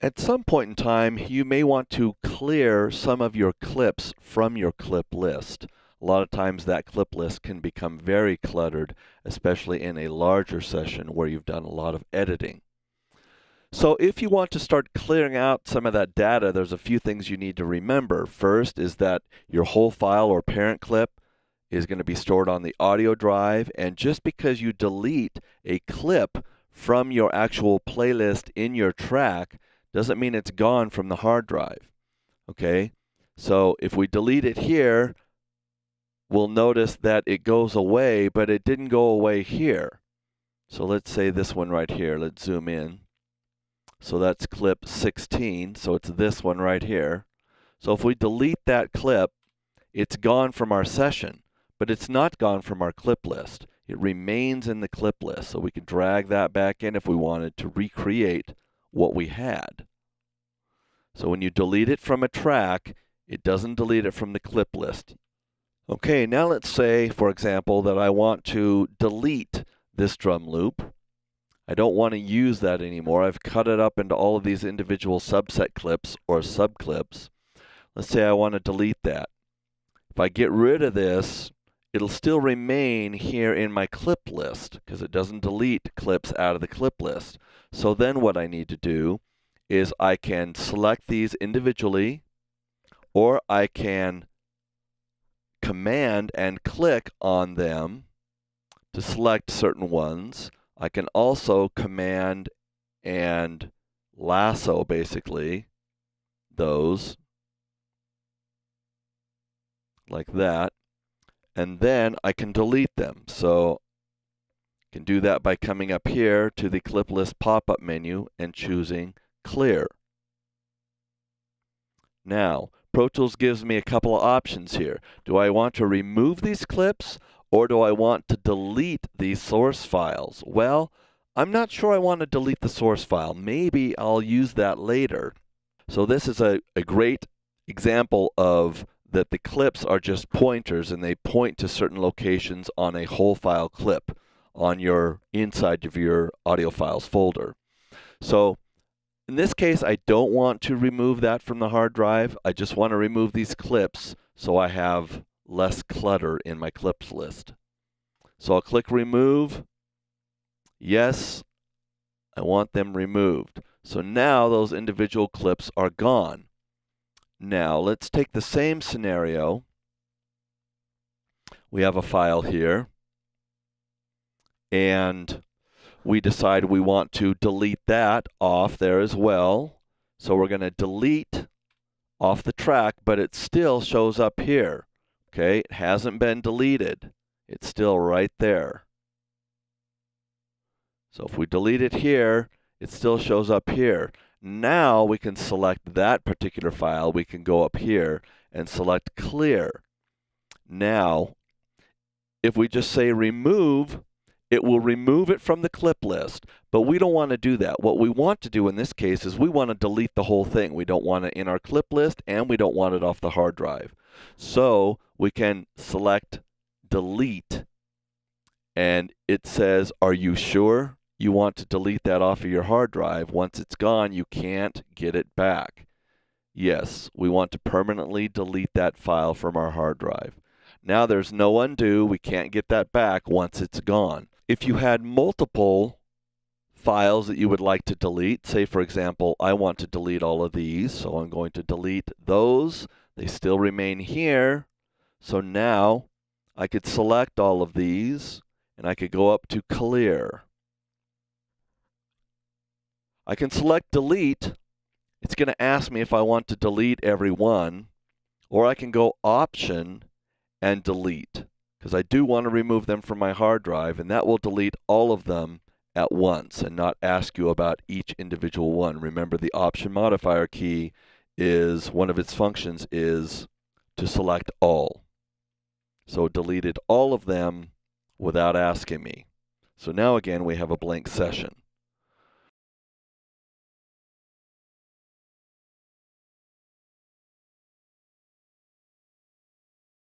At some point in time, you may want to clear some of your clips from your clip list. A lot of times that clip list can become very cluttered, especially in a larger session where you've done a lot of editing. So if you want to start clearing out some of that data, there's a few things you need to remember. First is that your whole file or parent clip is going to be stored on the audio drive, and just because you delete a clip from your actual playlist in your track doesn't mean it's gone from the hard drive. Okay? So if we delete it here, we'll notice that it goes away, but it didn't go away here. So let's say this one right here. Let's zoom in. So that's clip 16, so it's this one right here. So if we delete that clip, it's gone from our session, but it's not gone from our clip list. It remains in the clip list, so we can drag that back in if we wanted to recreate what we had. So when you delete it from a track, it doesn't delete it from the clip list. Okay, now let's say, for example, that I want to delete this drum loop. I don't want to use that anymore. I've cut it up into all of these individual subset clips or subclips. Let's say I want to delete that. If I get rid of this, it'll still remain here in my clip list because it doesn't delete clips out of the clip list. So then what I need to do is I can select these individually, or I can command and click on them to select certain ones. I can also command and lasso, basically, those, like that. And then I can delete them. So I can do that by coming up here to the clip list pop-up menu and choosing clear. Now, Pro Tools gives me a couple of options here. Do I want to remove these clips, or do I want to delete these source files? Well, I'm not sure I want to delete the source file. Maybe I'll use that later. So this is a great example of that the clips are just pointers, and they point to certain locations on a whole file clip on your inside of your audio files folder. So in this case, I don't want to remove that from the hard drive. I just want to remove these clips so I have less clutter in my clips list. So I'll click remove. Yes, I want them removed. So now those individual clips are gone. Now let's take the same scenario. We have a file here, and we decide we want to delete that off there as well. So we're going to delete off the track, but it still shows up here. Okay, it hasn't been deleted. It's still right there. So if we delete it here, it still shows up here. Now we can select that particular file. We can go up here and select clear. Now, if we just say remove, it will remove it from the clip list, but we don't want to do that. What we want to do in this case is we want to delete the whole thing. We don't want it in our clip list, and we don't want it off the hard drive. So we can select delete, and it says, are you sure you want to delete that off of your hard drive? Once it's gone, you can't get it back. Yes, we want to permanently delete that file from our hard drive. Now there's no undo. We can't get that back once it's gone. If you had multiple files that you would like to delete, say for example, I want to delete all of these, so I'm going to delete those. They still remain here. So now I could select all of these, and I could go up to clear. I can select delete. It's going to ask me if I want to delete every one, or I can go option and delete, because I do want to remove them from my hard drive, and that will delete all of them at once and not ask you about each individual one. Remember, the option modifier key is, one of its functions is to select all. So it deleted all of them without asking me. So now again we have a blank session.